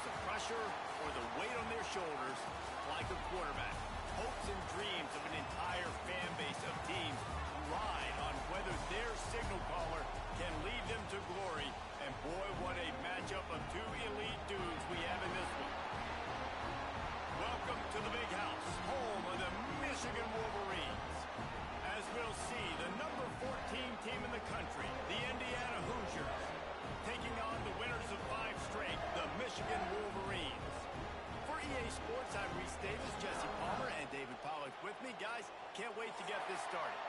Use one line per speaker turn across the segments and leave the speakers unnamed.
the pressure or the weight on their shoulders like a quarterback. Hopes and dreams of an entire fan base of teams ride on whether their signal caller can lead them to glory. And boy, what a matchup of two elite dudes we have in this one. Welcome to the Big House, home of the Michigan Wolverines. As we'll see, the number 14 team in the country, the Indiana Hoosiers, taking on the winners of 5 straight, the Michigan Wolverines. For EA Sports, I'm Reese Davis, Jesse Palmer, and David Pollack with me. Guys, can't wait to get this started.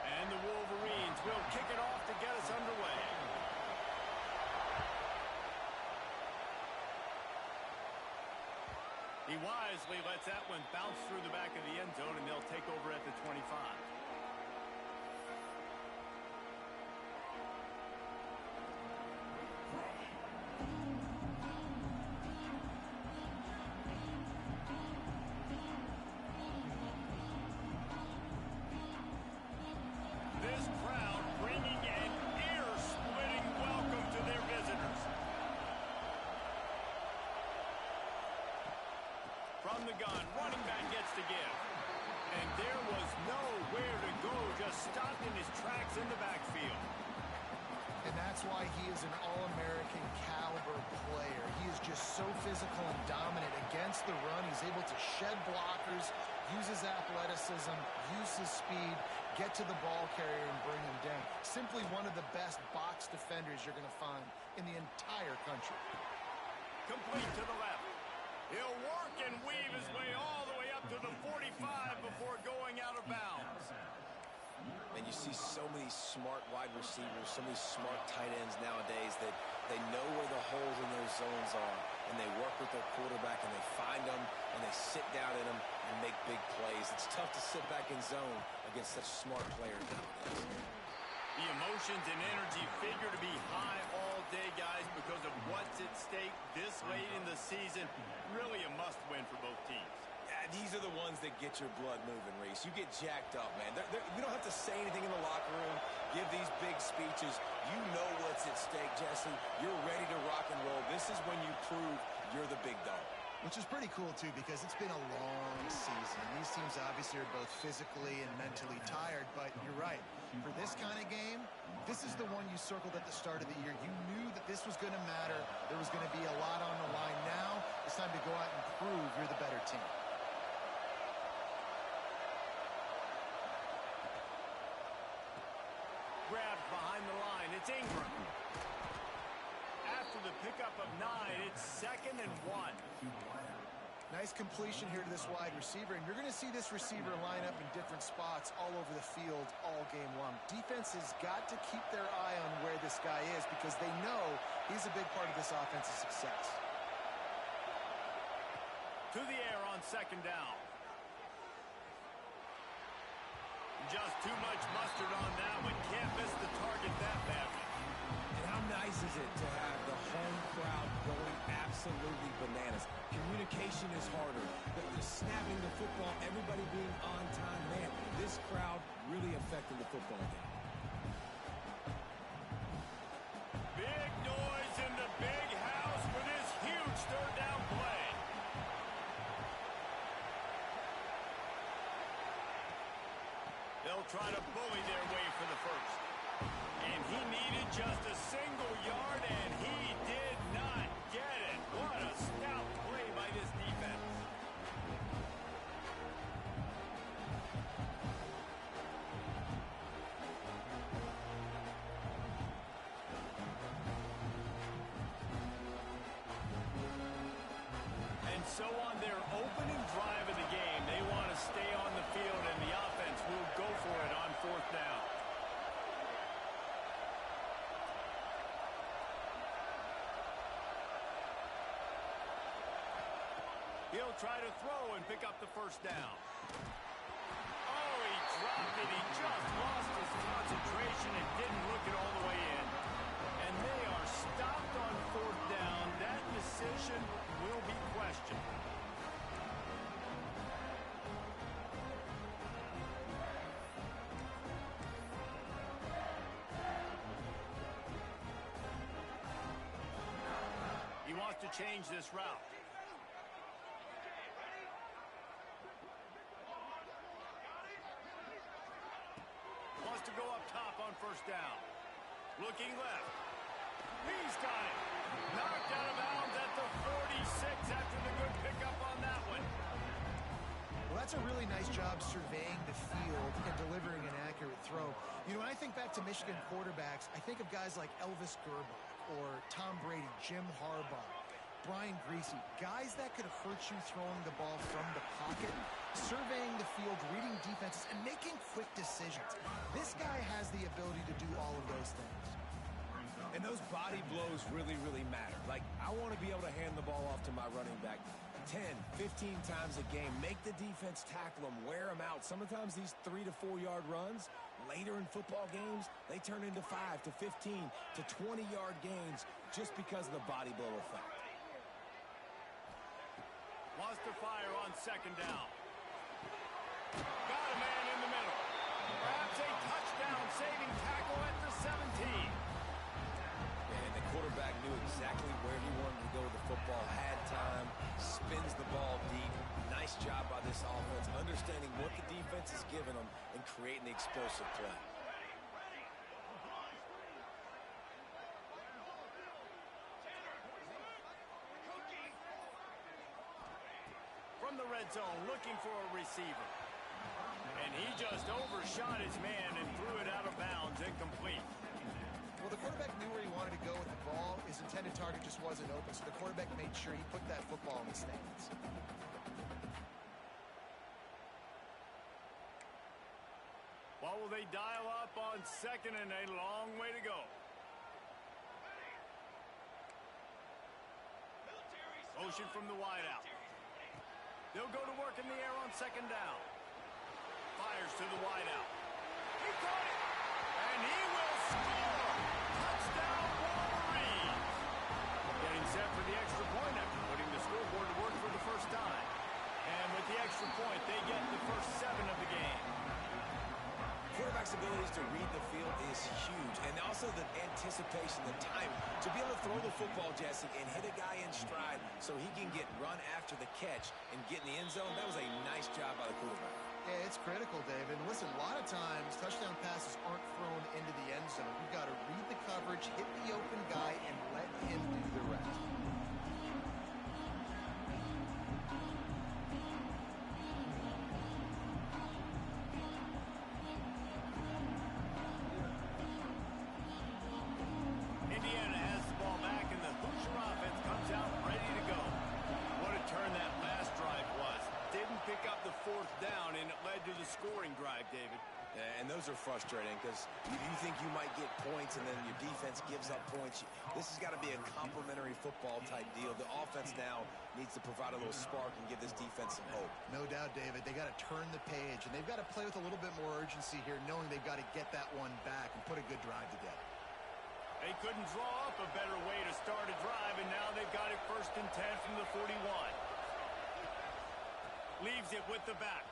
And the Wolverines will kick it off to get us underway. He wisely lets that one bounce through the back of the end zone, and they'll take over at the 25. This crowd bringing an ear-splitting welcome to their visitors. From the gun, running back gets to give. And there was nowhere to go, just stopped in his tracks in the backfield.
And that's why he is an All-American caliber player. He is just so physical and dominant against the run. He's able to shed blockers, use his athleticism, use his speed, get to the ball carrier and bring him down. Simply one of the best box defenders you're going to find in the entire country.
Complete to the left. He'll work and weave his way all the way up to the 45 before going out of bounds.
And you see so many smart wide receivers, so many smart tight ends nowadays that they know where the holes in those zones are, and they work with their quarterback, and they find them, and they sit down in them and make big plays. It's tough to sit back in zone against such smart players nowadays.
The emotions and energy figure to be high all day, guys, because of what's at stake this late in the season. Really a must-win for both teams.
Yeah, these are the ones that get your blood moving, Reese. You get jacked up, man. We don't have to say anything in the locker room, give these big speeches. You know what's at stake, Jesse. You're ready to rock and roll. This is when you prove you're the big dog.
Which is pretty cool, too, because it's been a long season. These teams obviously are both physically and mentally tired, but you're right. For this kind of game, this is the one you circled at the start of the year. You knew that this was going to matter. There was going to be a lot on the line. Now it's time to go out and prove you're the better team.
Grabbed behind the line. It's Ingram. After the pickup of 9, it's 2nd and 1.
Nice completion here to this wide receiver, and you're going to see this receiver line up in different spots all over the field all game long. Defense has got to keep their eye on where this guy is because they know he's a big part of this offense's success.
To the air on 2nd down. Just too much mustard on that one. Can't miss the target that badly.
And how nice is it to have the home crowd going absolutely bananas? Communication is harder. The snapping the football, everybody being on time. Man, this crowd really affecting the football game.
Big noise in the Big House for this huge 3rd down play. They'll try to bully their way for the first. And he needed just a single yard, and he did not get it. What a stout play by this defense. And so on their opening drive of the game, they want to stay on the field, and the offense will go for it on 4th down. He'll try to throw and pick up the 1st down. Oh, he dropped it. He just lost his concentration and didn't look it all the way in. And they are stopped on 4th down. That decision will be questioned. to change this route. Wants to go up top on first down. Looking left. He's got it. Knocked out of bounds at the 46 after the good pickup on that one.
Well, that's a really nice job surveying the field and delivering an accurate throw. You know, when I think back to Michigan quarterbacks, I think of guys like Elvis Gerbach or Tom Brady, Jim Harbaugh, Brian Griese, guys that could hurt you throwing the ball from the pocket, surveying the field, reading defenses, and making quick decisions. This guy has the ability to do all of those things.
And those body blows really, really matter. Like, I want to be able to hand the ball off to my running back 10, 15 times a game. Make the defense tackle them, wear them out. Sometimes these 3 to 4 yard runs, later in football games, they turn into 5 to 15 to 20 yard gains just because of the body blow effect.
Wants to fire on second down. Got a man in the middle. Perhaps a touchdown-saving tackle at the 17.
And the quarterback knew exactly where he wanted to go with the football, had time, spins the ball deep. Nice job by this offense, understanding what the defense is giving them and creating the explosive play.
From the red zone, looking for a receiver. And he just overshot his man and threw it out of bounds, incomplete.
Well, the quarterback knew where he wanted to go with the ball. His intended target just wasn't open, so the quarterback made sure he put that football in the stands.
What will they dial up on second and a long way to go? Motion from the wideout. They'll go to work in the air on second down. Fires to the wideout. He caught it! And he will score! Touchdown, Wolverines! Getting set for the extra point after putting the scoreboard to work for the first time. And with the extra point, they get the first 7 of the game.
Quarterback's abilities to read the field is huge, and also the anticipation, the time to be able to throw the football, Jesse, and hit a guy in stride so he can get run after the catch and get in the end zone. That was a nice job by the quarterback.
Yeah, it's critical, David. Listen, a lot of times touchdown passes aren't thrown into the end zone. You've got to read the coverage, hit the open guy, and let him do the rest.
Indiana has the ball back, and the Hoosier offense comes out ready to go. What a turn that last drive was. Didn't pick up the fourth down, and it led to the scoring drive, David.
Yeah, and those are frustrating because you think you might get points and then your defense gives up points. This has got to be a complementary football type deal. The offense now needs to provide a little spark and give this defense some hope.
No doubt, David. They got to turn the page, and they've got to play with a little bit more urgency here, knowing they've got to get that one back and put a good drive together.
They couldn't draw up a better way to start a drive, and now they've got it 1st and 10 from the 41. Leaves it with the back.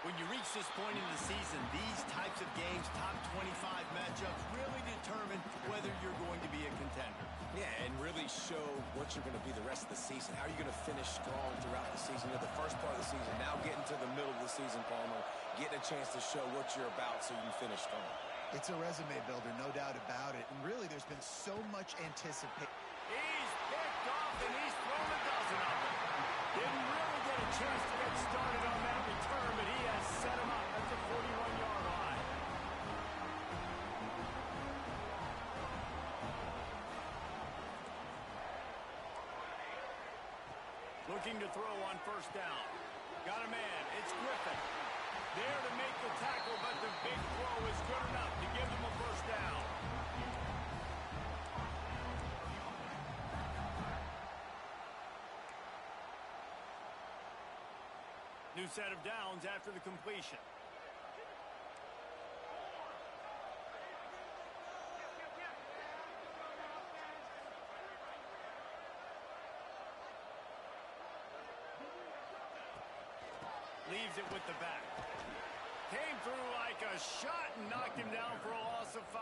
When you reach this point in the season, these types of games, top 25 matchups, really determine whether you're going to be a contender.
Yeah, and really show what you're going to be the rest of the season. How are you going to finish strong throughout the season? You know, the first part of the season, now getting to the middle of the season, Palmer, getting a chance to show what you're about so you can finish strong.
It's a resume builder, no doubt about it. And really, there's been so much anticipation.
He's picked off, and he's thrown a dozen of them. Didn't really get a chance to get started on that return, but he has set him up at the 41-yard line. Looking to throw on first down. Got a man. It's Griffin. There to make the tackle, but the big throw is good enough to give them a first down. New set of downs after the completion. Leaves it with the back. Came through like a shot and knocked him down for a loss of 5.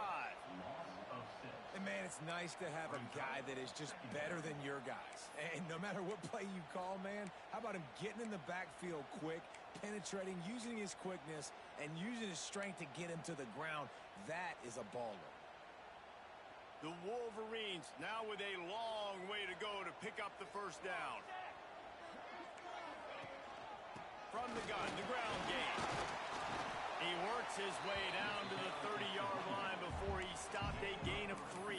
And
man, it's nice to have a guy that is just better than your guys. And no matter what play you call, man, how about him getting in the backfield quick, penetrating, using his quickness, and using his strength to get him to the ground? That is a baller.
The Wolverines now with a long way to go to pick up the first down. From the gun, the ground game. He works his way down to the 30-yard line before he stopped a gain of 3.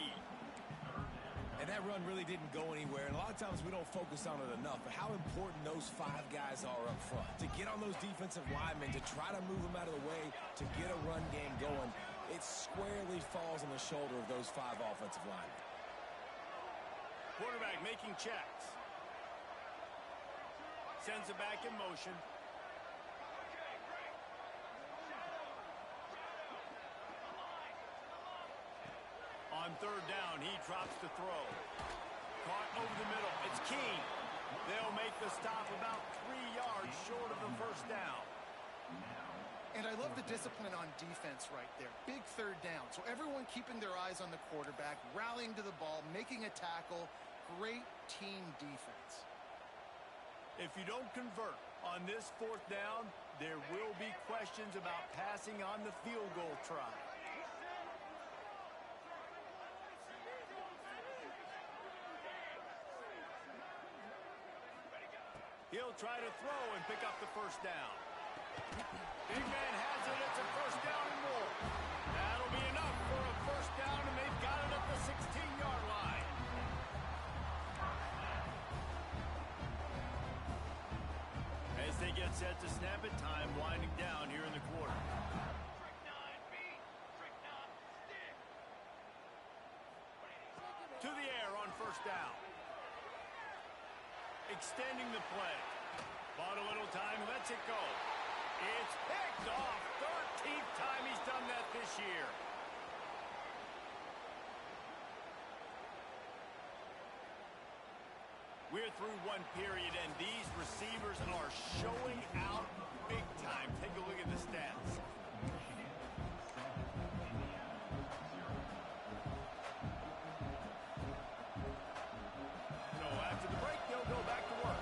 And that run really didn't go anywhere. And a lot of times we don't focus on it enough. But how important those 5 guys are up front. To get on those defensive linemen, to try to move them out of the way, to get a run game going, it squarely falls on the shoulder of those 5 offensive linemen.
Quarterback making checks. Sends it back in motion. On third down, he drops the throw. Caught over the middle. It's Keene. They'll make the stop about 3 yards short of the first down.
And I love the discipline on defense right there. Big third down. So everyone keeping their eyes on the quarterback, rallying to the ball, making a tackle. Great team defense.
If you don't convert on this fourth down, there will be questions about passing on the field goal try. He'll try to throw and pick up the first down. Big man has it. It's a first down and more. That'll be enough for a first down, and they've got it at the 16-yard line. As they get set to snap it, time winding down here in the quarter. To the air on first down. Extending the play. Bought a little time, lets it go. It's picked off. 13th time he's done that this year. We're through one period, and these receivers are showing out big time. Take a look at the stats. After the break, they'll go back to work.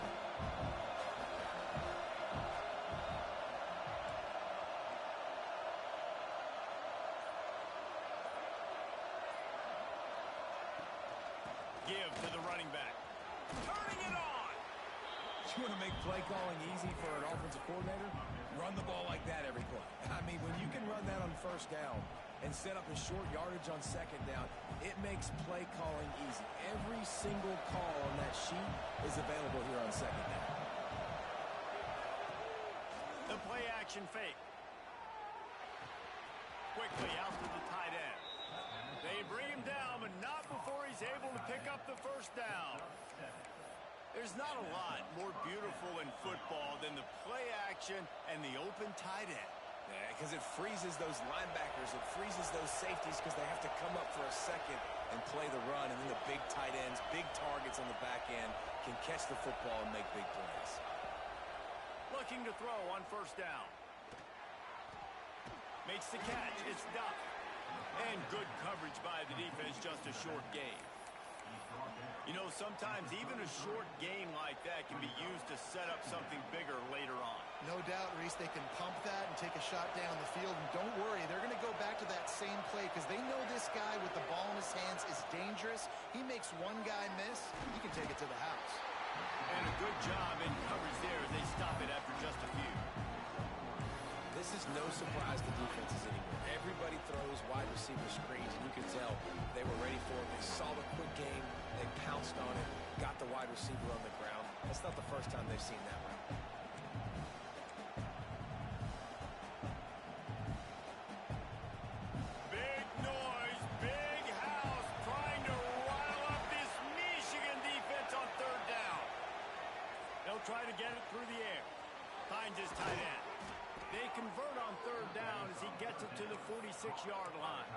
Give to the running back. Turning it on!
You want to make play calling easy for an offensive coordinator? Run the ball like that every play. I mean, when you can run that on first down and set up a short yardage on second down, it makes play calling easy. Every single call on that sheet is available here on second down.
The play action fake. Quickly out to the tight end. They bring him down, but not before he's able to pick up the first down. There's not a lot more beautiful in football than the play action and the open tight end.
Yeah, because it freezes those linebackers. It freezes those safeties because they have to come up for a second and play the run. And then the big tight ends, big targets on the back end can catch the football and make big plays.
Looking to throw on first down. Makes the catch. It's Duff. And good coverage by the defense, just a short gain. You know, sometimes even a short gain like that can be used to set up something bigger later on.
No doubt, Reese, they can pump that and take a shot down the field. And don't worry, they're going to go back to that same play because they know this guy with the ball in his hands is dangerous. He makes one guy miss, he can take it to the house.
And a good job in coverage there as they stop it after just a few.
This is no surprise to defenses anymore. Everybody throws wide receiver screens, and you can tell they were ready for it. They saw the quick game. They pounced on it, got the wide receiver on the ground. That's not the first time they've seen that route.
Big noise, big house, trying to rile up this Michigan defense on third down. They'll try to get it through the air. Finds his tight end. They convert on third down as he gets it to the 46-yard line.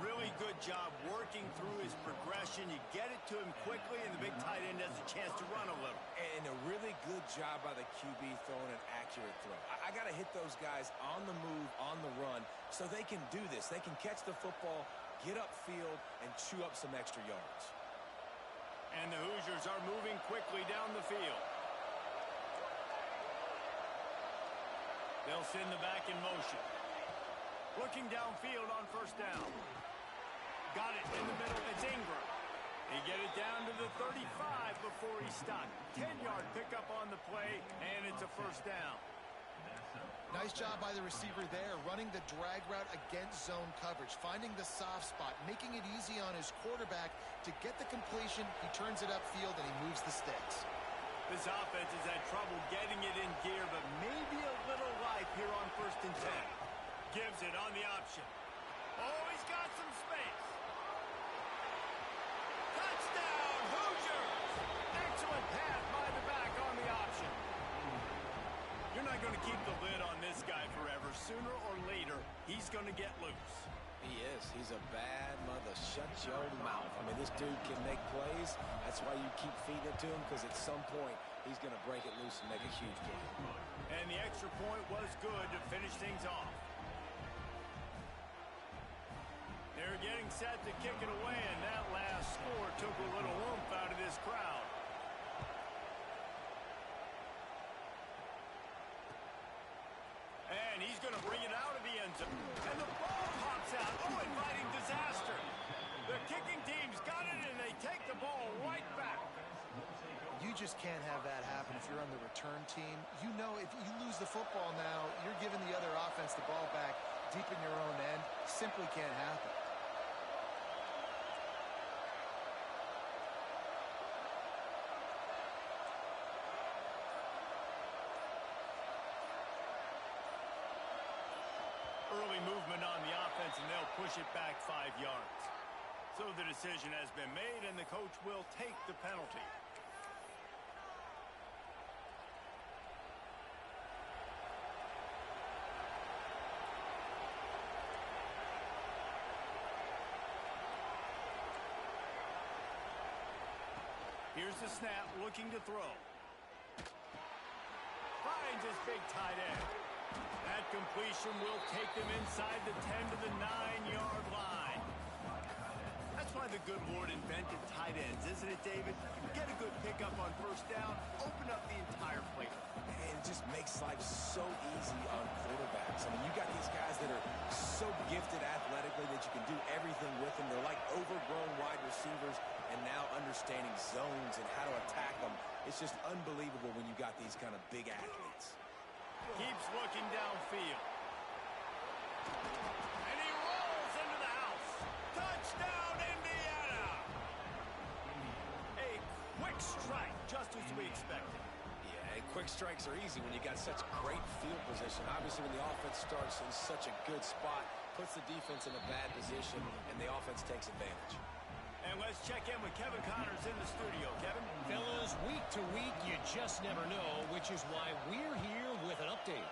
Really good job working through his progression. You get it to him quickly, and the big tight end has a chance to run a little.
And a really good job by the QB throwing an accurate throw. I got to hit those guys on the move, on the run, so they can do this. They can catch the football, get upfield, and chew up some extra yards.
And the Hoosiers are moving quickly down the field. They'll send the back in motion. Looking downfield on first down. Got it in the middle. It's Ingram. He get it down to the 35 before he stopped. 10-yard pickup on the play, and it's a first down.
Nice job by the receiver there, running the drag route against zone coverage, finding the soft spot, making it easy on his quarterback to get the completion. He turns it upfield, and he moves the sticks.
This offense has had trouble getting it in gear, but maybe a little life here on 1st and 10. Gives it on the option. Oh, he's got some space. Touchdown, Hoosiers! Excellent pass by the back on the option. You're not going to keep the lid on this guy forever. Sooner or later, he's going to get loose.
He is. He's a bad mother. Shut your mouth. I mean, this dude can make plays. That's why you keep feeding it to him, because at some point, he's going to break it loose and make a huge play.
And the extra point was good to finish things off. They're getting set to kick it away, and that last score took a little oomph out of this crowd. And he's going to bring it out of the end zone. And the ball pops out. Oh, inviting disaster. The kicking team's got it, and they take the ball right back.
You just can't have that happen if you're on the return team. You know if you lose the football now, you're giving the other offense the ball back deep in your own end. Simply can't happen.
Early movement on the offense, and they'll push it back 5 yards. So the decision has been made, and the coach will take the penalty. Here's the snap, looking to throw. Finds his big tight end. That completion will take them inside the 10 to the 9-yard line. That's why the good Lord invented tight ends, isn't it, David? You get a good pickup on first down, open up the entire plate.
And it just makes life so easy on quarterbacks. I mean, you got these guys that are so gifted athletically that you can do everything with them. They're like overgrown wide receivers, and now understanding zones and how to attack them. It's just unbelievable when you got these kind of big athletes.
Keeps looking downfield. And he rolls into the house. Touchdown, Indiana! A quick strike, just as we expected.
Yeah, and quick strikes are easy when you got such great field position. Obviously, when the offense starts in such a good spot, puts the defense in a bad position, and the offense takes advantage.
And let's check in with Kevin Connors in the studio. Kevin?
Fellas, week to week, you just never know, which is why we're here with an update.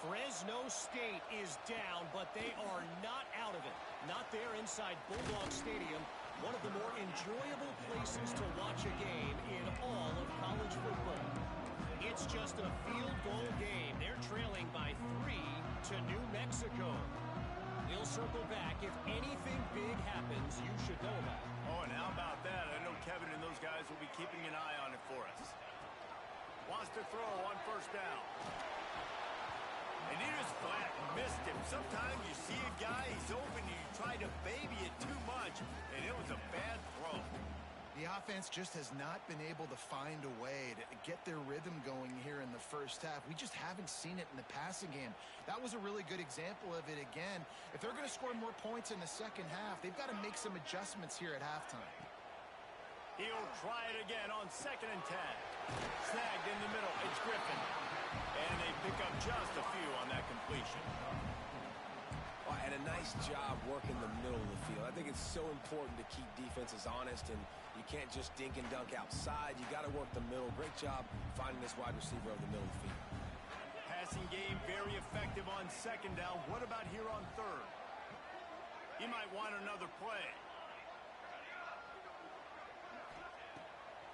Fresno State is down, but they are not out of it. Not there inside Bulldog Stadium, one of the more enjoyable places to watch a game in all of college football. It's just a field goal game. They're trailing by 3 to New Mexico. We'll circle back. If anything big happens, you should know about it.
Oh, and how about that? I know Kevin and those guys will be keeping an eye on it for us. Wants to throw on first down. And he just flat missed him. Sometimes you see a guy, he's open, and you try to baby it too much, and it was a bad throw.
The offense just has not been able to find a way to get their rhythm going here in the first half. We just haven't seen it in the passing game. That was a really good example of it again. If they're going to score more points in the second half, they've got to make some adjustments here at halftime.
He'll try it again on 2nd and 10. Snagged in the middle. It's Griffin. And they pick up just a few on that completion.
Well, and a nice job working the middle of the field. I think it's so important to keep defenses honest, and you can't just dink and dunk outside. You got to work the middle. Great job finding this wide receiver over the middle of the field.
Passing game very effective on 2nd down. What about here on 3rd? He might want another play.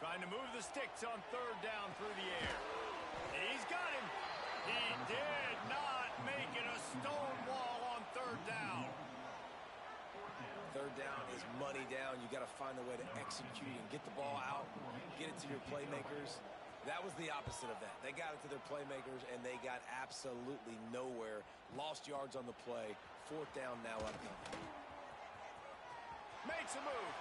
Trying to move the sticks on third down through the air. He's got him. He did not make it a stone wall on third down.
Third down is money down. You got to find a way to execute and get the ball out, get it to your playmakers. That was the opposite of that. They got it to their playmakers, and they got absolutely nowhere. Lost yards on the play. Fourth down now upcoming.
Makes a move.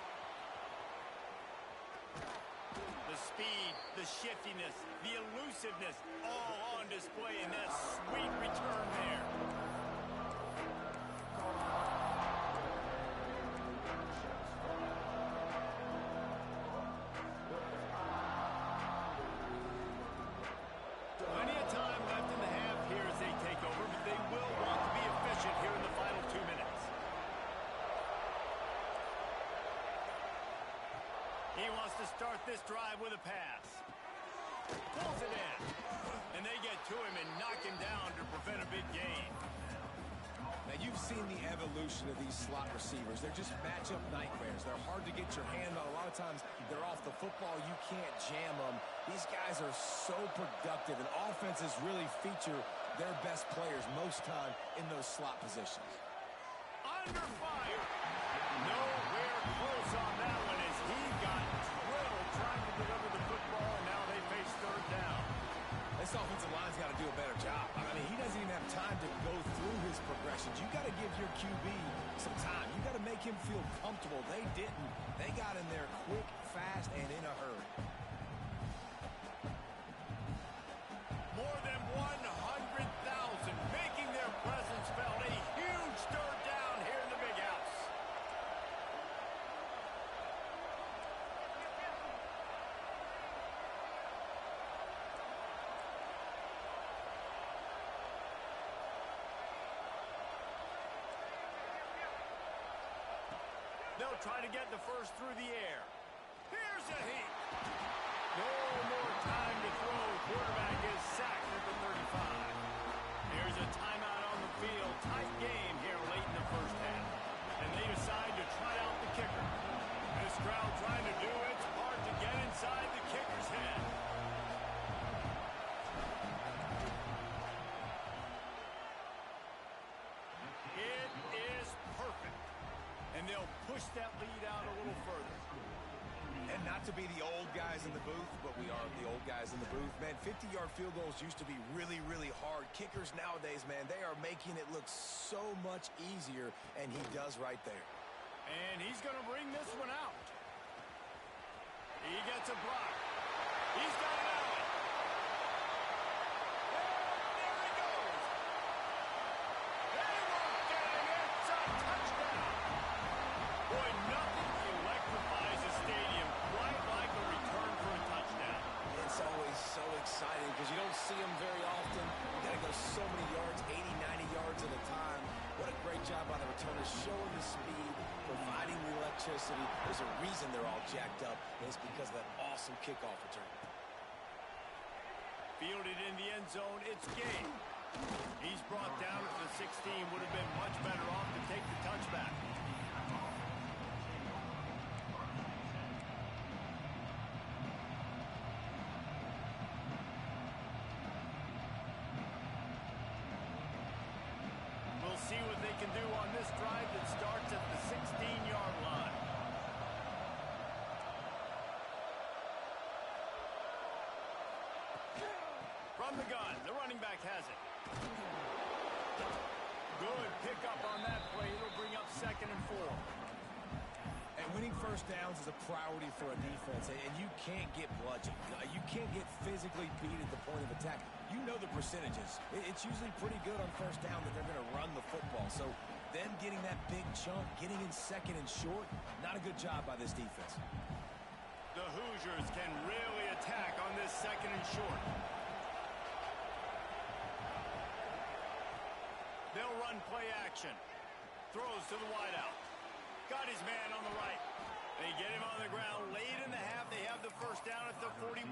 The speed, the shiftiness, the elusiveness, all on display in that sweet return there. Plenty of time left in the half here as they take over, but they will want to be efficient here in the final 2 minutes. He wants to start this drive with a pass. Pulls it in. And they get to him and knock him down to prevent a big gain.
Now, you've seen the evolution of these slot receivers. They're just matchup nightmares. They're hard to get your hand on. A lot of times, they're off the football. You can't jam them. These guys are so productive, and offenses really feature their best players most time in those slot positions.
Under fire. Nowhere close on that one as he got drilled trying to deliver the football, and now they face third down.
This offensive line's got to do a better job. I mean, he doesn't even have time to go through his progressions. You got to give your QB some time. You got to make him feel comfortable. They didn't. They got in there quick, fast, and in a hurry.
More than 100,000 making their presence felt. A huge third down here in the big house. They'll try to get the first through the air. Here's a heat. No more time to throw. Quarterback is sacked at the 35. Here's a timeout on the field. Tight game here late in the first half. And they decide to try out the kicker. This crowd trying to do its part to get inside the kicker's head. It is perfect. And they'll push that lead out a little further.
And not to be the old guys in the booth, but we are the old guys in the booth. Man, 50-yard field goals used to be really, really hard. Kickers nowadays, man, they are making it look so much easier, and he does right there.
And he's going to bring this one out. He gets a block. He's got it out. And there he goes. They won't get him. It's a touchdown. Boy, nothing electrifies a stadium quite like a return for a touchdown.
It's always so exciting because you don't see them very often. You got to go so many yards, 80, 90 yards at a time. What a great job by the returners, showing the speed, providing the electricity. There's a reason they're all jacked up, and it's because of that awesome kickoff return.
Fielded in the end zone, it's game. He's brought down at the 16. Would have been much better off to take the touchback. We'll see what they can do on this drive that starts at the 16-yard line. From the gun, the running back has it. Good pickup on that play. It'll bring up 2nd and 4.
And winning first downs is a priority for a defense, and you can't get bludgeoned. You can't get physically beat at the point of attack. You know the percentages. It's usually pretty good on first down that they're going to run the football. So them getting that big chunk, getting in 2nd and short, not a good job by this defense.
The Hoosiers can really attack on this 2nd and short. They'll run play action. Throws to the wideout. Got his man on the right. They get him on the ground. Late in the half, they have the first down at the 41.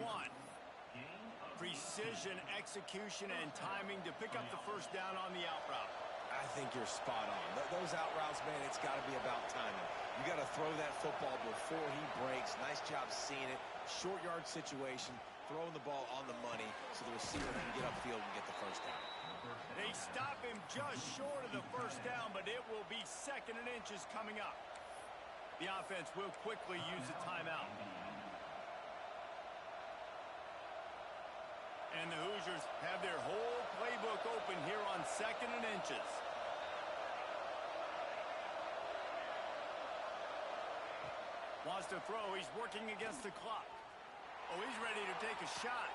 Precision, execution, and timing to pick up the first down on the out route.
I think you're spot on. Those out routes, man, it's got to be about timing. You got to throw that football before he breaks. Nice job seeing it. Short yard situation, throwing the ball on the money so the receiver can get upfield and get the first down.
They stop him just short of the first down, but it will be 2nd and inches coming up. The offense will quickly use a timeout. And the Hoosiers have their whole playbook open here on 2nd and inches. Wants to throw. He's working against the clock. Oh, he's ready to take a shot.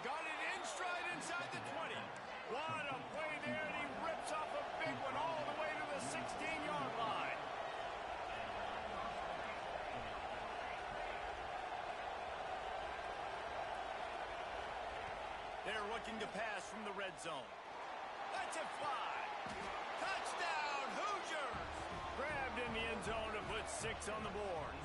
Got it in stride inside the 20. What a play there, and he rips off a big one all the way to the 16-yard line. They're looking to pass from the red zone. Let's it fly. Touchdown, Hoosiers! Grabbed in the end zone to put 6 on the board.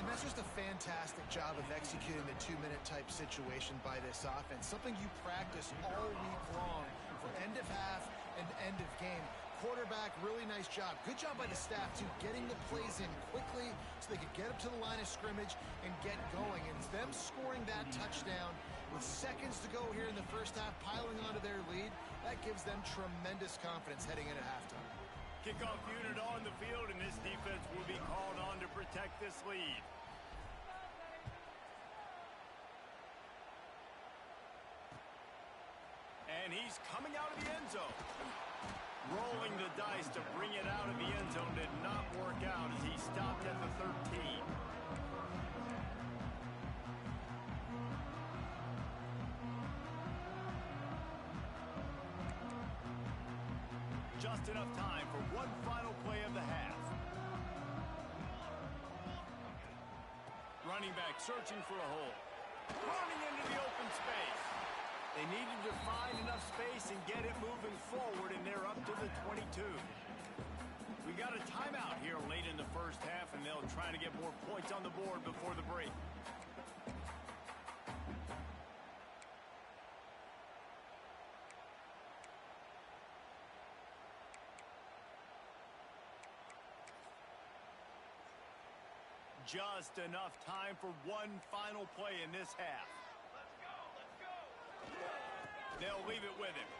And that's just a fantastic job of executing the 2-minute type situation by this offense. Something you practice all week long for end of half and end of game. Quarterback, really nice job. Good job by the staff, too, getting the plays in quickly so they could get up to the line of scrimmage and get going. And them scoring that touchdown with seconds to go here in the first half, piling onto their lead, that gives them tremendous confidence heading into halftime.
Kickoff unit on the field, and this defense will be called on to protect this lead. And he's coming out of the end zone. Rolling the dice to bring it out of the end zone did not work out as he stopped at the 13. Just enough time for one final play of the half. Running back searching for a hole. Running into the open space. They needed to find enough space and get it moving forward, and they're up to the 22. We got a timeout here late in the first half, and they'll try to get more points on the board before the break. Just enough time for one final play in this half. They'll leave it with him.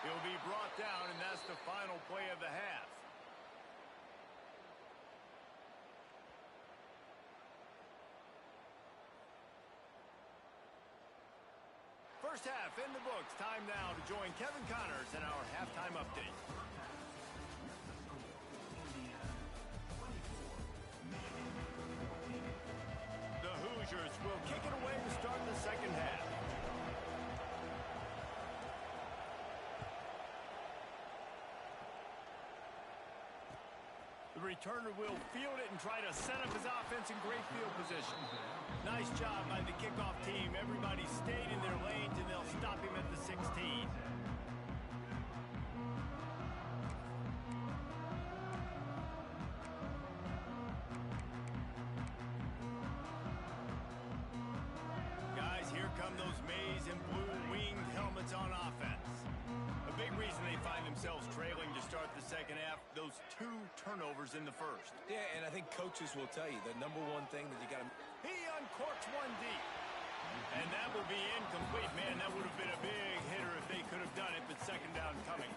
He'll be brought down, and that's the final play of the half. First half in the books. Time now to join Kevin Connors in our halftime update. Hoosiers will kick it away to start the second half. The returner will field it and try to set up his offense in great field position. Nice job by the kickoff team. Everybody stayed in their lanes, and they'll stop him at the 16. Those maize and blue winged helmets on offense. A big reason they find themselves trailing to start the second half, those 2 turnovers in the first.
Yeah, and I think coaches will tell you the number one thing that you got to...
He uncorks one deep. And that will be incomplete. Man, that would have been a big hitter if they could have done it, but second down coming.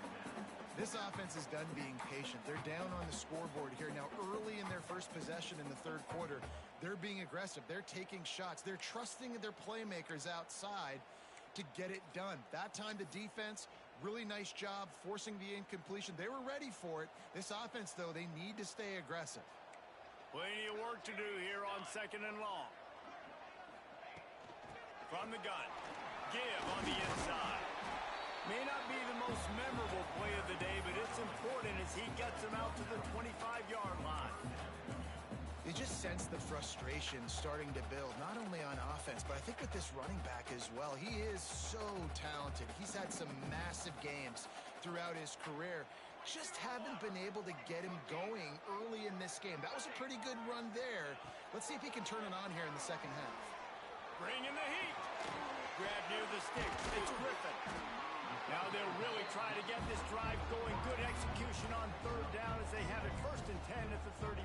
This offense is done being patient. They're down on the scoreboard here. Now, early in their first possession in the third quarter, they're being aggressive. They're taking shots. They're trusting their playmakers outside to get it done. That time, the defense, really nice job forcing the incompletion. They were ready for it. This offense, though, they need to stay aggressive.
Plenty of work to do here on 2nd and long. From the gun. Give on the inside. May not be the most memorable play of the day, but it's important as he gets him out to the 25-yard line.
You just sense the frustration starting to build, not only on offense, but I think with this running back as well. He is so talented. He's had some massive games throughout his career. Just haven't been able to get him going early in this game. That was a pretty good run there. Let's see if he can turn it on here in the second half.
Bringing the heat. grab near the sticks. It's Griffin. Now they'll really try to get this drive going. Good execution on third down as they have it 1st and 10 at the 31.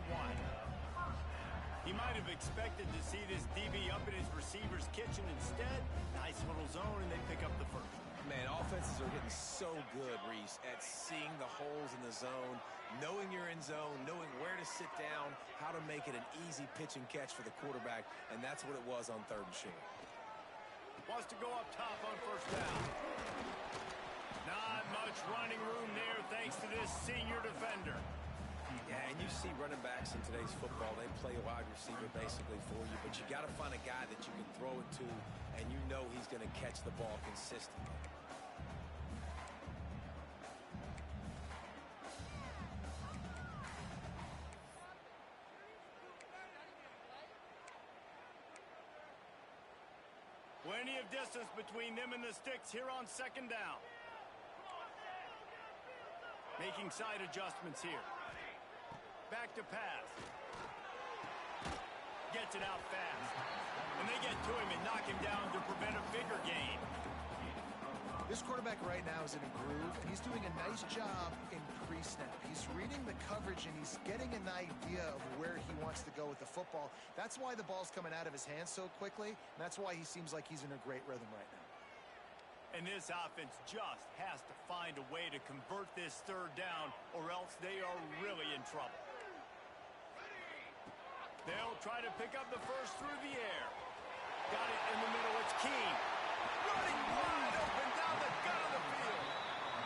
He might have expected to see this DB up in his receiver's kitchen. Instead, nice little zone, and they pick up the first.
Man, offenses are getting so good, Reese, at seeing the holes in the zone, knowing you're in zone, knowing where to sit down, how to make it an easy pitch and catch for the quarterback, and that's what it was on 3rd and short.
Wants to go up top on 1st down. Not much running room there thanks to this senior defender.
Yeah, and you see running backs in today's football, they play a wide receiver basically for you, but you got to find a guy that you can throw it to, and you know he's going to catch the ball consistently.
Plenty of distance between them and the sticks here on 2nd down. Making side adjustments here. Back to pass. Gets it out fast. And they get to him and knock him down to prevent a bigger gain.
This quarterback right now is in a groove, and he's doing a nice job in pre-snap. He's reading the coverage, and he's getting an idea of where he wants to go with the football. That's why the ball's coming out of his hands so quickly, and that's why he seems like he's in a great rhythm right now.
And this offense just has to find a way to convert this 3rd down, or else they are really in trouble. They'll try to pick up the first through the air. Got it in the middle. It's Keene. Running wide open down the gut of the field.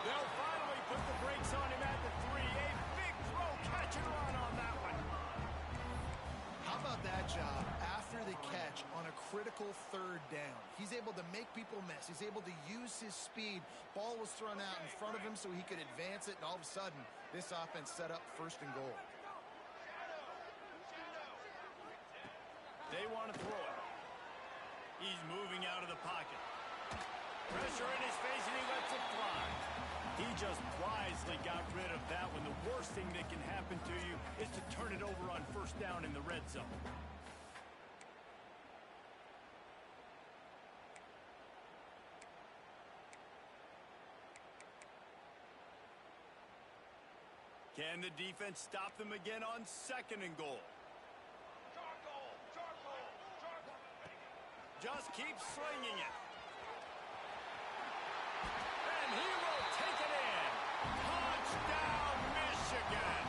They'll finally put the brakes on him at the 3. A big throw, catch and run on that one.
How about that job after the catch on a critical 3rd down? He's able to make people miss. He's able to use his speed. Ball was thrown out in front of him so he could advance it, and all of a sudden, this offense set up 1st and goal.
They want to throw it. He's moving out of the pocket. Pressure in his face, and he lets it fly. He just wisely got rid of that one. The worst thing that can happen to you is to turn it over on 1st down in the red zone. Can the defense stop them again on 2nd and goal? Just keep slinging it. And he will take it in. Touchdown, Michigan.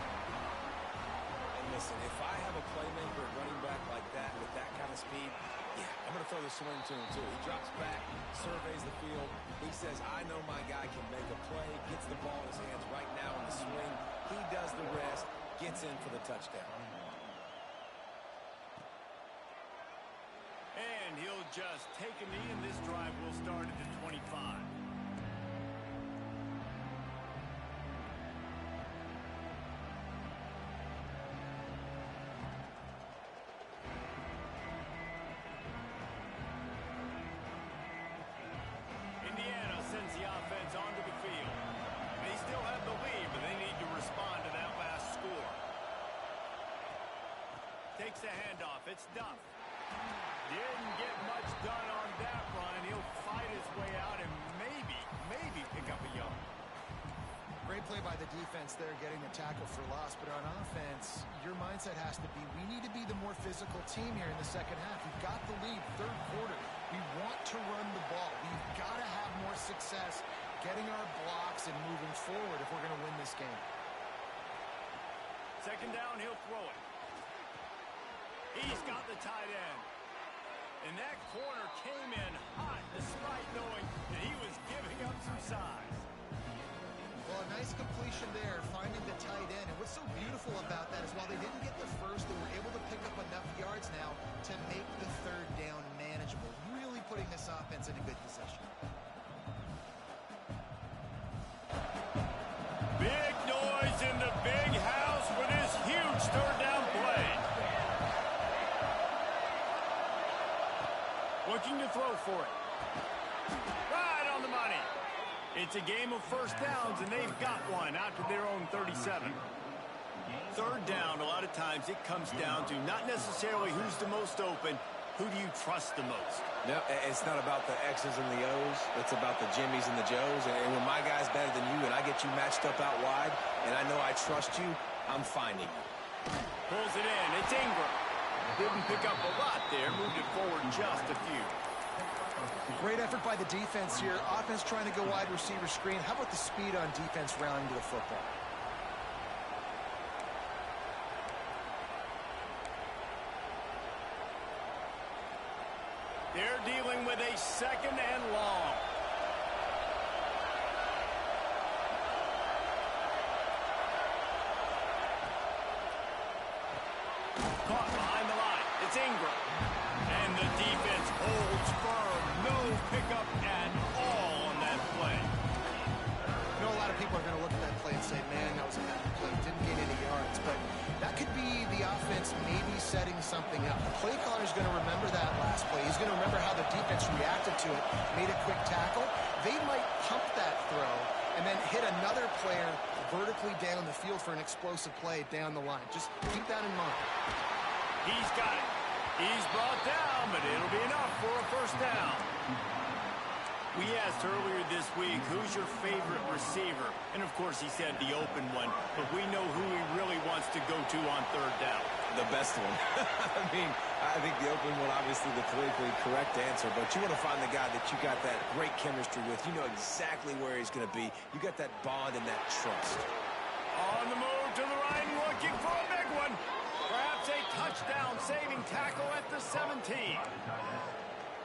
And listen, if I have a playmaker at running back like that with that kind of speed, yeah, I'm going to throw the swing to him too. He drops back, surveys the field. He says, I know my guy can make a play, gets the ball in his hands right now in the swing. He does the rest, gets in for the touchdown.
And he'll just take a knee, and this drive will start at the 25. Indiana sends the offense onto the field. They still have the lead, but they need to respond to that last score. Takes the handoff. It's Duff. Didn't get much done on that run. He'll fight his way out and maybe pick up a yard.
Great play by the defense there, getting the tackle for loss. But on offense, your mindset has to be, we need to be the more physical team here in the 2nd half. We've got the lead, 3rd quarter. We want to run the ball. We've got to have more success getting our blocks and moving forward if we're going to win this game.
2nd down, he'll throw it. He's got the tight end. And that corner came in hot despite knowing that he was giving up some size.
Well, a nice completion there, finding the tight end. And what's so beautiful about that is while they didn't get the first, they were able to pick up enough yards now to make the 3rd down manageable. Really putting this offense in a good position.
Big noise in the big house for this huge 3rd down play. Looking to throw for it. Right on the money. It's a game of 1st downs, and they've got one out to their own 37. 3rd down, a lot of times it comes down to not necessarily who's the most open, who do you trust the most?
No, it's not about the X's and the O's. It's about the Jimmys and the Joes. And when my guy's better than you and I get you matched up out wide and I know I trust you, I'm finding you.
Pulls it in. It's Ingram. Didn't pick up a lot there. Moved it forward just a few.
Great effort by the defense here. Offense trying to go wide receiver screen. How about the speed on defense rounding to the football?
They're dealing with a 2nd and long. Caught behind the line. It's Ingram. And the defense holds firm. No pickup at all on that play.
I know a lot of people are going to look at that play and say, man, that was a bad play. Didn't gain any yards. But that could be the offense maybe setting something up. The play caller is going to remember that last play. He's going to remember how the defense reacted to it, made a quick tackle. They might pump that throw and then hit another player vertically down the field for an explosive play down the line. Just keep that in mind.
He's got it. He's brought down, but it'll be enough for a 1st down. We asked earlier this week, who's your favorite receiver? And, of course, he said the open one, but we know who he really wants to go to on 3rd down.
The best one. I think the open one, obviously the politically correct answer, but you want to find the guy that you got that great chemistry with. You know exactly where he's going to be. You got that bond and that trust.
On the move to the right, looking for a big one. Perhaps a touchdown-saving tackle at the 17.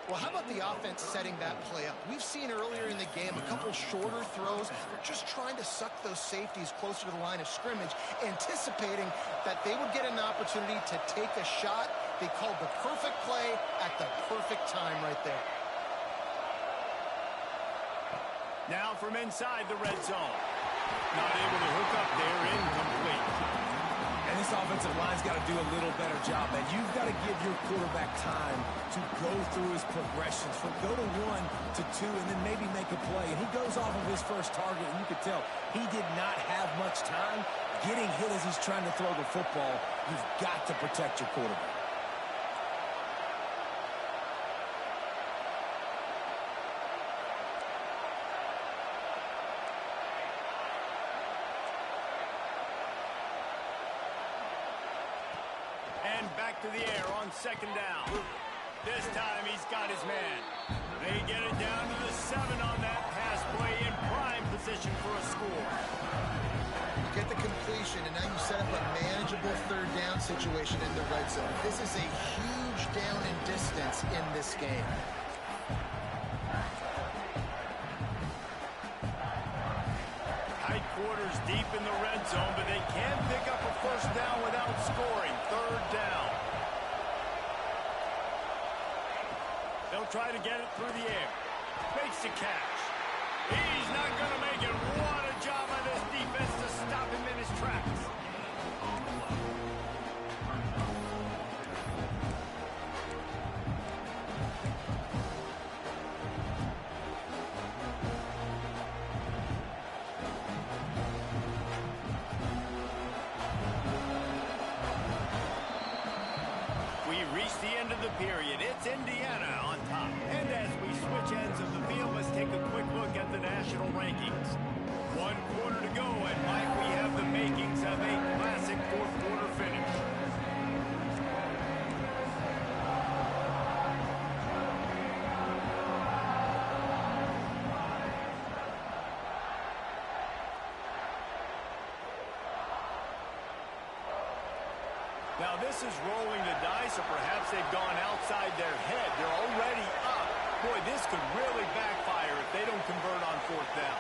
Well, how about the offense setting that play up? We've seen earlier in the game a couple shorter throws. They're just trying to suck those safeties closer to the line of scrimmage, anticipating that they would get an opportunity to take a shot. They called the perfect play at the perfect time right there.
Now from inside the red zone. Not able to hook up there, incomplete.
And this offensive line's got to do a little better job, man. You've got to give your quarterback time to go through his progressions, from go to 1 to 2, and then maybe make a play. And he goes off of his first target, and you could tell he did not have much time getting hit as he's trying to throw the football. You've got to protect your quarterback.
Back to the air on 2nd down. This time he's got his man. They get it down to the 7 on that pass play, in prime position for a score.
You get the completion, and now you set up a manageable 3rd down situation in the red zone. This is a huge down in distance in this game.
Tight quarters deep in the red zone, but they can pick up a 1st down without scoring. 3rd down. They'll try to get it through the air. Makes the catch. He's not going to make it. What a job by this defense to stop him in his tracks. The end of the period. It's Indiana on top. And as we switch ends of the field, let's take a quick look at the national rankings. 1 quarter to go, and Mike, we have the makings of a classic 4th quarter finish. Now this is rolling the dice, or perhaps they've gone outside their head. They're already up. Boy, this could really backfire if they don't convert on 4th down.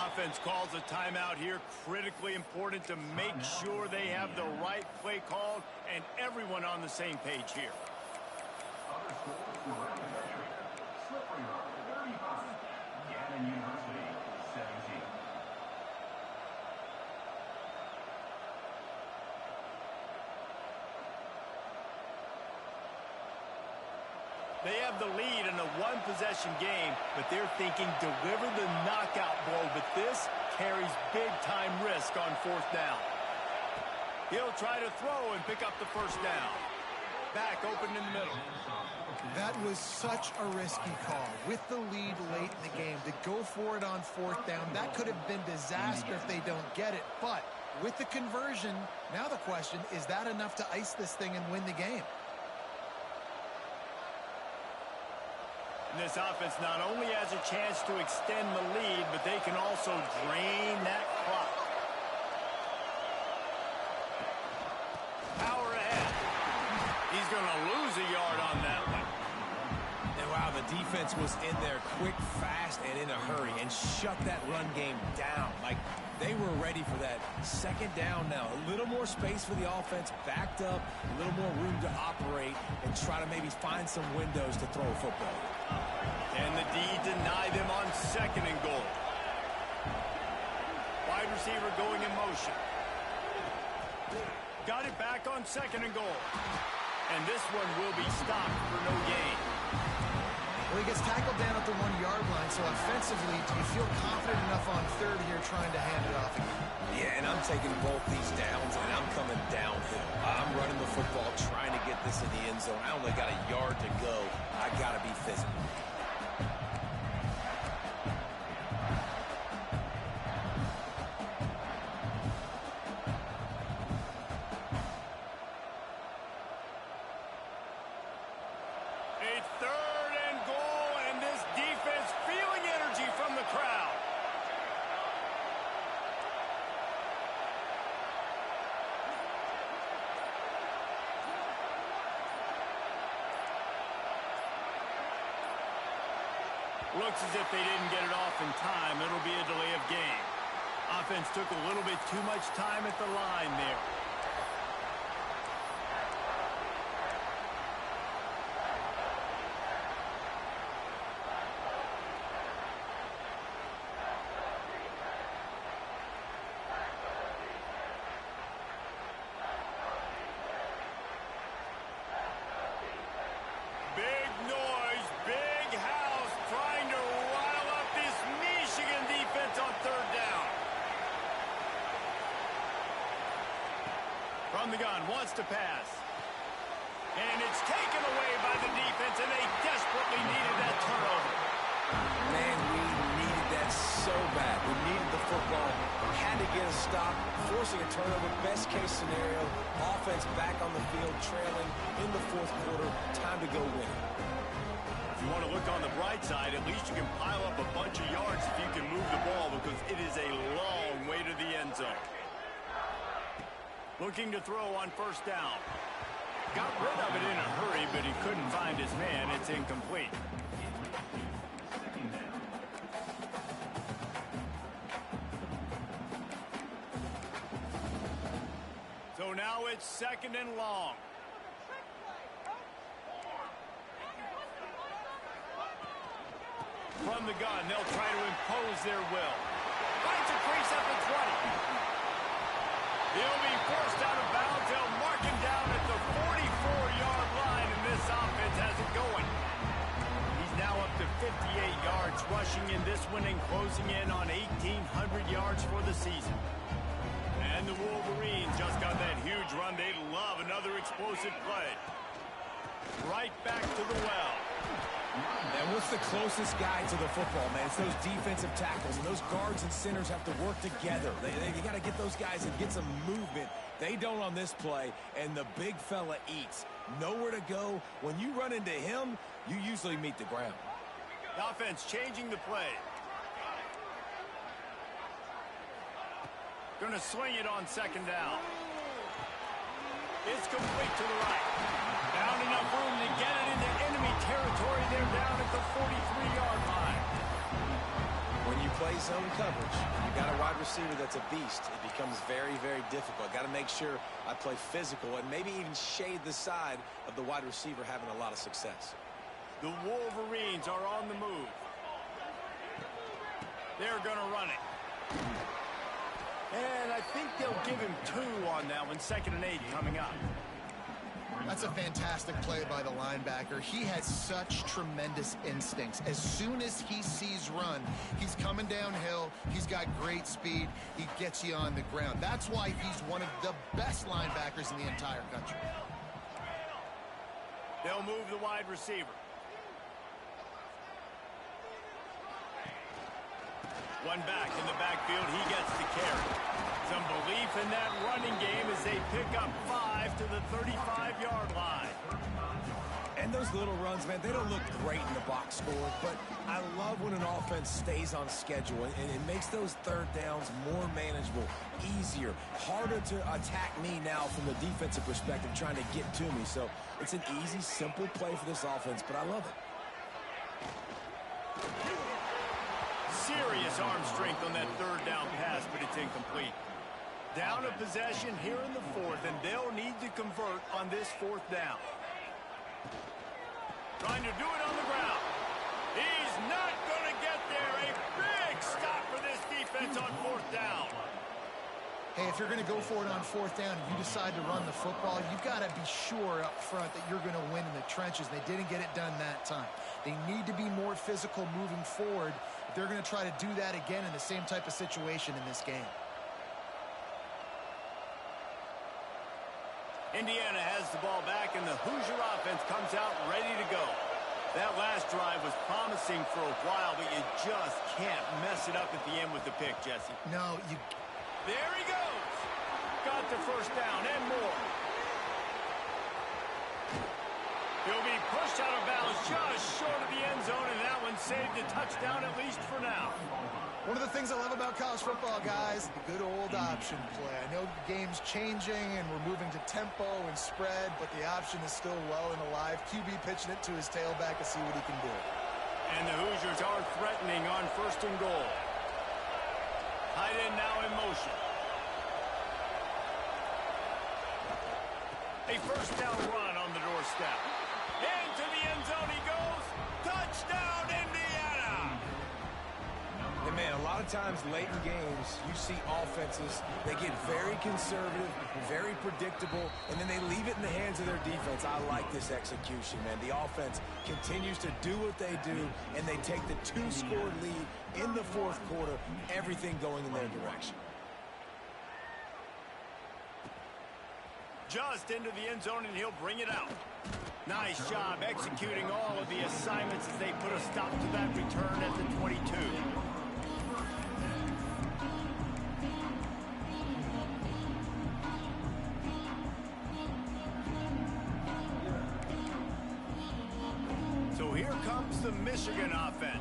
Offense calls a timeout here. Critically important to make sure they have the right play called and everyone on the same page here.
Slippery Rock, 35. Gannon University, 17.
They have the lead in a 1-possession game, but they're thinking deliver the knockout blow, but this carries big-time risk on 4th down. He'll try to throw and pick up the 1st down. back open in the middle.
That was such a risky call. With the lead late in the game, to go for it on 4th down, that could have been disaster if they don't get it. But with the conversion, now the question, is that enough to ice this thing and win the game?
And this offense not only has a chance to extend the lead, but they can also drain that clock. Power ahead. He's going to lose a yard on that one.
And wow, the defense was in there quick, fast, and in a hurry and shut that run game down. Like, they were ready for that 2nd down now. A little more space for the offense, backed up, a little more room to operate and try to maybe find some windows to throw a football.
And the D deny them on 2nd and goal. Wide receiver going in motion. Got it back on 2nd and goal. And this one will be stopped for no gain.
Well, he gets tackled down at the 1-yard line, so offensively, do you feel confident enough on 3rd here trying to hand it off again?
Yeah, and I'm taking both these downs, and I'm coming downhill. I'm running the football, trying to get this in the end zone. I only got a yard to go. I got to be physical.
A 3rd and goal, and this defense feeling energy from the crowd. Looks as if they didn't get it off in time. It'll be a delay of game. Offense took a little bit too much time at the line there. Big noise, big house, trying to rile up this Michigan defense on 3rd down. From the gun, wants to pass. And it's taken away by the defense, and they desperately needed that turnover.
Man, we needed that so bad. We needed the football. Had to get a stop, forcing a turnover. Best case scenario, offense back on the field, trailing in the 4th quarter. Time to go win it.
If you want to look on the bright side, at least you can pile up a bunch of yards if you can move the ball, because it is a long way to the end zone. Looking to throw on 1st down. Got rid of it in a hurry, but he couldn't find his man. It's incomplete. So now it's 2nd and long. From the gun, they'll try to impose their will. Finds a crease at the 20. He'll be forced out of bounds. They'll mark him down at the 44-yard line, and this offense has it going. He's now up to 58 yards rushing in this one and closing in on 1,800 yards for the season. And the Wolverines just got that huge run. They love another explosive play. Right back to the well.
And what's the closest guy to the football, man? It's those defensive tackles, and those guards and centers have to work together. They got to get those guys and get some movement. They don't on this play, and the big fella eats. Nowhere to go. When you run into him, you usually meet the ground.
The offense changing the play. Going to swing it on 2nd down. It's complete to the right. Found enough room to get it into enemy territory. They're down at the 43-yard line.
When you play zone coverage, you got a wide receiver that's a beast. It becomes very, very difficult. Got to make sure I play physical and maybe even shade the side of the wide receiver having a lot of success.
The Wolverines are on the move. They're going to run it. And I think they'll give him 2 on that one. 2nd and 8 coming up.
That's a fantastic play by the linebacker. He has such tremendous instincts. As soon as he sees run, he's coming downhill. He's got great speed. He gets you on the ground. That's why he's one of the best linebackers in the entire country.
They'll move the wide receiver. One back in the backfield. He gets the carry. Some belief in that running game as they pick up 5 to the 35-yard line.
And those little runs, man, they don't look great in the box score, but I love when an offense stays on schedule, and it makes those third downs more manageable, easier, harder to attack me now from the defensive perspective trying to get to me. So it's an easy, simple play for this offense, but I love it.
Serious arm strength on that third down pass, but it's incomplete. Down a possession here in the fourth, and they'll need to convert on this fourth down. Trying to do it on the ground. He's not going to get there. A big stop for this defense on fourth down.
Hey, if you're going to go for it on fourth down and you decide to run the football, you've got to be sure up front that you're going to win in the trenches. They didn't get it done that time. They need to be more physical moving forward if they're going to try to do that again in the same type of situation in this game.
Indiana has the ball back, and the Hoosier offense comes out ready to go. That last drive was promising for a while, but you just can't mess it up at the end with the pick, Jesse.
No, you...
There he goes. Got the first down and more. He'll be pushed out of bounds just short of the end zone, and that one saved a touchdown at least for now.
One of the things I love about college football, guys, the good old option play. I know the game's changing and we're moving to tempo and spread, but the option is still well and alive. QB pitching it to his tailback to see what he can do.
And the Hoosiers are threatening on first and goal. Tight end now in motion. A first down run on the doorstep. Into the end zone he goes. Touchdown, Indiana!
And man, a lot of times late in games, you see offenses, they get very conservative, very predictable, and then they leave it in the hands of their defense. I like this execution, man. The offense continues to do what they do, and they take the 2-score lead in the fourth quarter, everything going in their direction.
Just into the end zone, and he'll bring it out. Nice job executing all of the assignments as they put a stop to that return at the 22. So here comes the Michigan offense.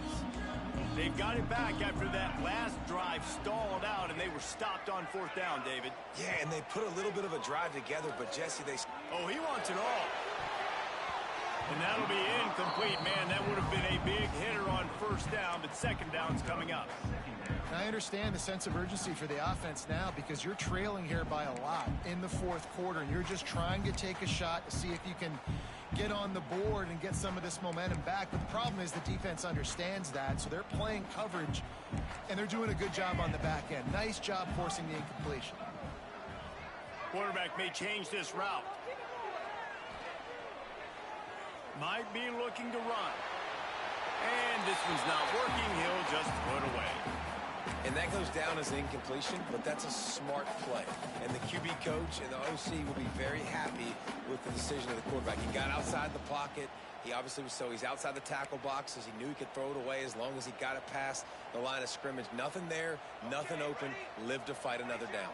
They've got it back after that last drive stalled out, and they were stopped on fourth down, David.
Yeah, and they put a little bit of a drive together, but Jesse, they...
Oh, he wants it all. And that'll be incomplete, man. That would have been a big hitter on first down, but second down's coming up.
And I understand the sense of urgency for the offense now because you're trailing here by a lot in the fourth quarter, and you're just trying to take a shot to see if you can get on the board and get some of this momentum back. But the problem is the defense understands that, so they're playing coverage, and they're doing a good job on the back end. Nice job forcing the incompletion.
Quarterback may change this route. Might be looking to run. And this one's not working. He'll just throw it away.
And that goes down as an incompletion, but that's a smart play. And the QB coach and the OC will be very happy with the decision of the quarterback. He got outside the pocket. He obviously was, so he's outside the tackle box as he knew he could throw it away as long as he got it past the line of scrimmage. Nothing there, nothing open. Live to fight another down.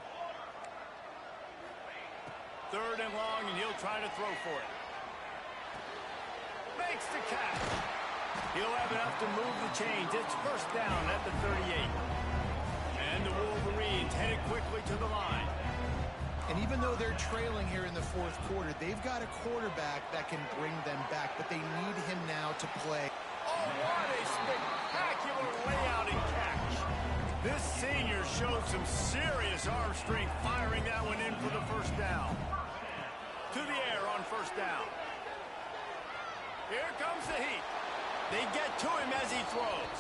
Third and long, and he'll try to throw for it. Makes the catch. He'll have enough to move the chains. It's first down at the 38. And the Wolverines headed quickly to the line.
And even though they're trailing here in the fourth quarter, they've got a quarterback that can bring them back, but they need him now to play.
Oh, what a spectacular layout and catch. This senior showed some serious arm strength firing that one in for the first down. To the air on first down. Here comes the heat. They get to him as he throws.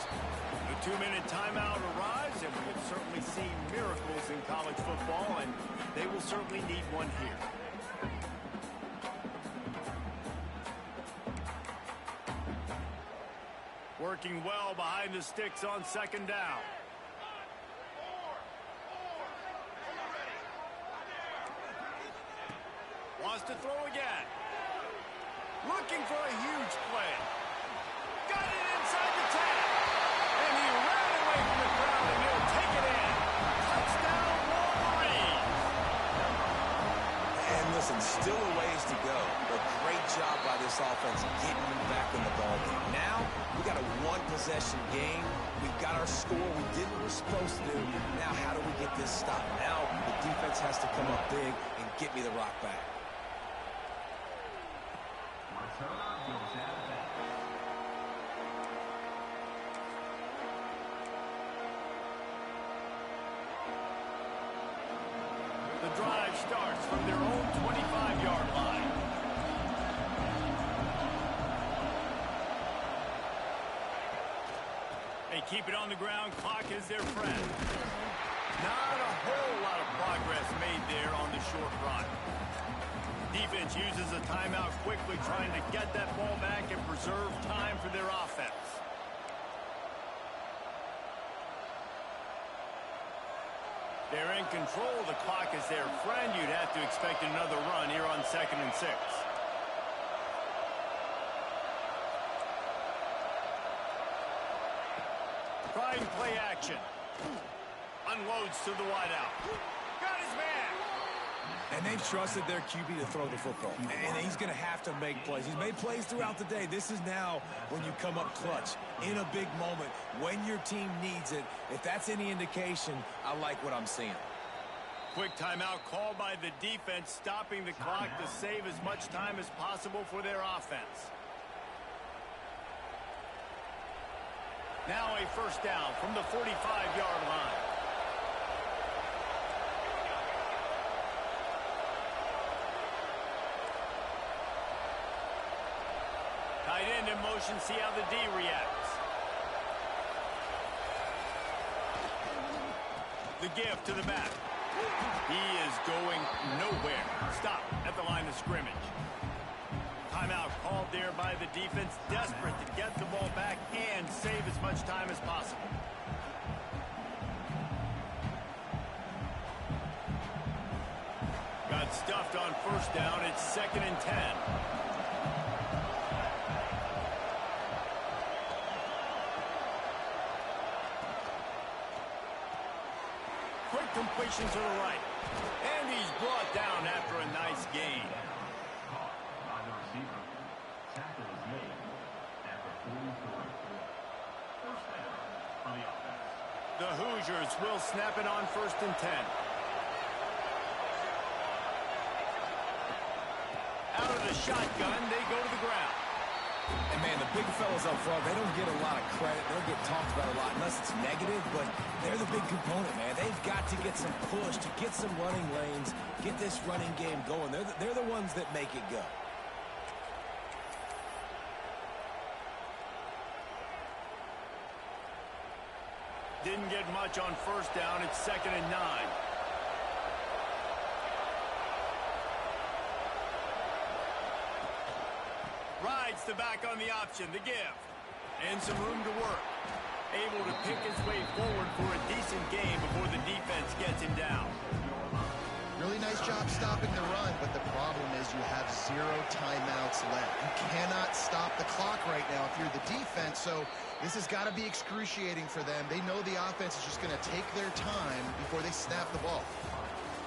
The 2-minute timeout arrives, and we have certainly seen miracles in college football, and they will certainly need one here. Working well behind the sticks on second down. Wants to throw again. Looking for a huge play. Got it inside the 10. And he ran away from the crowd, and he'll take it in. Touchdown, Wolverines.
And listen, still a ways to go, but great job by this offense getting back in the ballgame. Now, we got a one-possession game. We got our score. We did what we're supposed to do. Now, how do we get this stopped? Now, the defense has to come up big and get me the rock back.
The drive starts from their own 25-yard line. They keep it on the ground. Clock is their friend. Not a whole lot of progress made there on the short run. Defense uses a timeout quickly, trying to get that ball back and preserve time for their offense. They're in control. The clock is their friend. You'd have to expect another run here on 2nd and 6. Trying play action. Unloads to the wideout. Got his man.
And they've trusted their QB to throw the football. And he's going to have to make plays. He's made plays throughout the day. This is now when you come up clutch in a big moment when your team needs it. If that's any indication, I like what I'm seeing.
Quick timeout called by the defense, stopping the clock to save as much time as possible for their offense. Now a first down from the 45-yard line. Tight end in motion, see how the D reacts. The give to the back. He is going nowhere. Stop at the line of scrimmage. Timeout called there by the defense, desperate to get the ball back and save as much time as possible. Got stuffed on first down. It's 2nd and 10. Quick completion to the right. And he's brought down after a nice gain.
By the receiver. Tackle is made at the 44. First down for the offense.
The Hoosiers will snap it on 1st and 10. Out of the shotgun, they go to the ground.
And, man, the big fellas up front, they don't get a lot of credit. They don't get talked about a lot unless it's negative, but they're the big component, man. They've got to get some push, to get some running lanes, get this running game going. They're the ones that make it go.
Didn't get much on first down. It's 2nd and 9. Rides the back on the option, the give. And some room to work. Able to pick his way forward for a decent game before the defense gets him down.
Really nice job stopping the run, but the problem is you have 0 timeouts left. You cannot stop the clock right now if you're the defense, so this has got to be excruciating for them. They know the offense is just going to take their time before they snap the ball.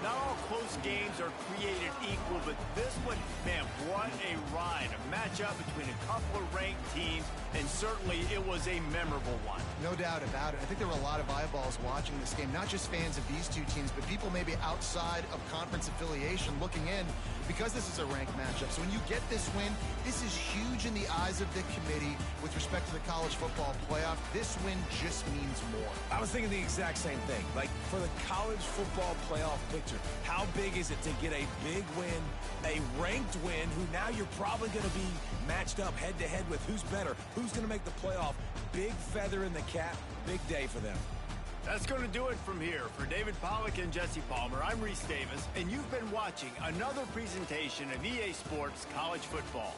Not all close games are created equal, but this one, man, what a ride. A matchup between a couple of ranked teams, and certainly it was a memorable one.
No doubt about it. I think there were a lot of eyeballs watching this game, not just fans of these two teams, but people maybe outside of conference affiliation looking in because this is a ranked matchup. So when you get this win, this is huge in the eyes of the committee with respect to the college football playoff. This win just means more.
I was thinking the exact same thing. Like, for the college football playoff picture, how big is it to get a big win, a ranked win, who now you're probably going to be matched up head-to-head with who's better, who's going to make the playoff. Big feather in the cap, big day for them.
That's going to do it from here. For David Pollack and Jesse Palmer, I'm Reese Davis, and you've been watching another presentation of EA Sports College Football.